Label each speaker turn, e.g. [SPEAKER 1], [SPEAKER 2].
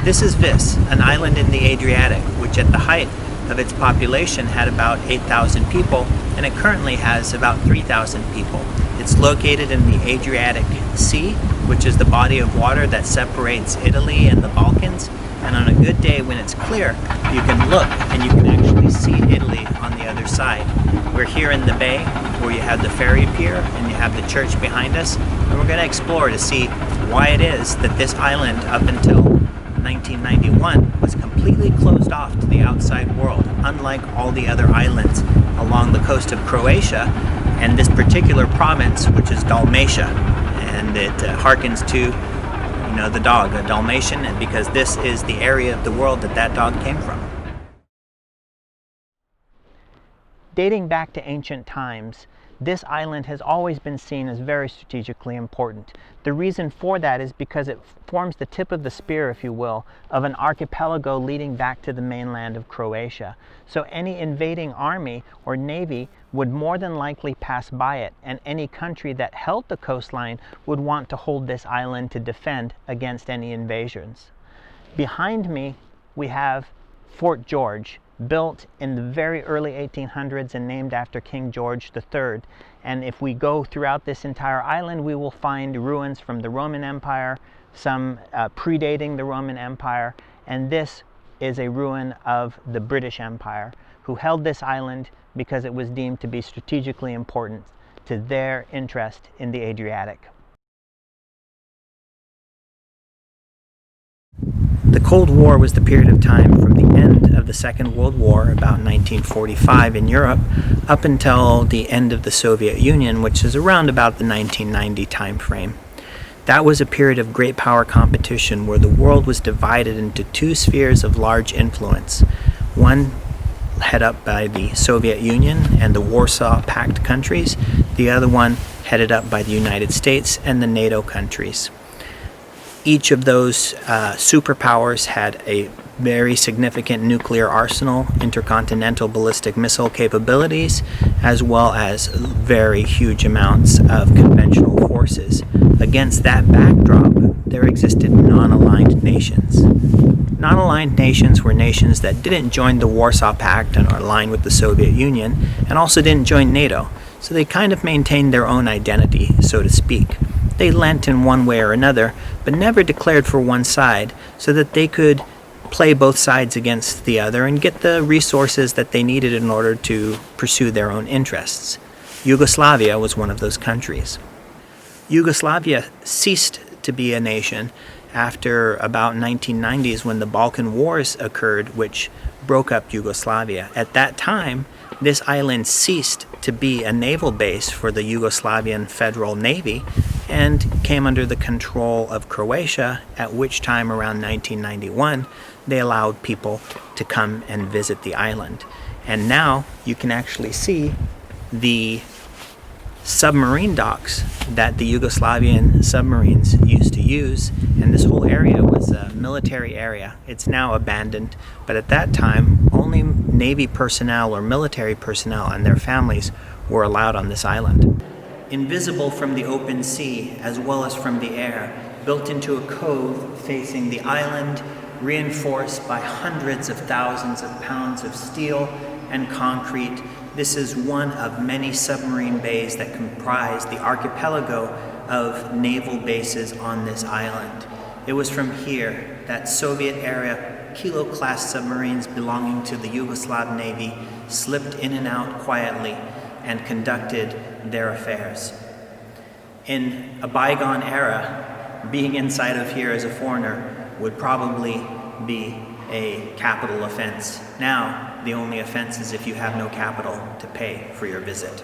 [SPEAKER 1] This is Vis, an island in the Adriatic, which at the height of its population had about 8,000 people, and it currently has about 3,000 people. It's located in the Adriatic Sea, which is the body of water that separates Italy and the Balkans. And on a good day when it's clear, you can look and you can actually see Italy on the other side. We're here in the bay where you have the ferry pier and you have the church behind us, and we're going to explore to see why it is that this island up until 1991 was completely closed off to the outside world, unlike all the other islands along the coast of Croatia and this particular province, which is Dalmatia. And it harkens to the dog, a Dalmatian, and because this is the area of the world that that dog came from. Dating back to ancient times, this island has always been seen as very strategically important. The reason for that is because it forms the tip of the spear, if you will, of an archipelago leading back to the mainland of Croatia. So any invading army or navy would more than likely pass by it, and any country that held the coastline would want to hold this island to defend against any invasions. Behind me, we have Fort George, built in the very early 1800s and named after King George III. And if we go throughout this entire island, we will find ruins from the Roman Empire, some predating the Roman Empire, and this is a ruin of the British Empire, who held this island because it was deemed to be strategically important to their interest in the Adriatic. The Cold War was the period of time from the end of the Second World War, about 1945 in Europe, up until the end of the Soviet Union, which is around about the 1990 time frame. That was a period of great power competition where the world was divided into two spheres of large influence. One headed up by the Soviet Union and the Warsaw Pact countries, the other one headed up by the United States and the NATO countries. Each of those superpowers had a very significant nuclear arsenal, intercontinental ballistic missile capabilities, as well as very huge amounts of conventional forces. Against that backdrop, there existed non-aligned nations. Non-aligned nations were nations that didn't join the Warsaw Pact and are aligned with the Soviet Union, and also didn't join NATO. So they kind of maintained their own identity, so to speak. They lent in one way or another, but never declared for one side, so that they could play both sides against the other and get the resources that they needed in order to pursue their own interests. Yugoslavia was one of those countries. Yugoslavia ceased to be a nation after about 1990s when the Balkan Wars occurred, which broke up Yugoslavia. At that time, this island ceased to be a naval base for the Yugoslavian Federal Navy and came under the control of Croatia, at which time around 1991 they allowed people to come and visit the island. And now you can actually see the submarine docks that the Yugoslavian submarines used to use, and this whole area was a military area. It's now abandoned, but at that time only Navy personnel or military personnel and their families were allowed on this island. Invisible from the open sea as well as from the air, built into a cove facing the island, reinforced by hundreds of thousands of pounds of steel and concrete. This is one of many submarine bays that comprise the archipelago of naval bases on this island. It was from here that Soviet-era Kilo-class submarines belonging to the Yugoslav Navy slipped in and out quietly and conducted their affairs. In a bygone era, being inside of here as a foreigner would probably be a capital offense. Now, the only offense is if you have no capital to pay for your visit.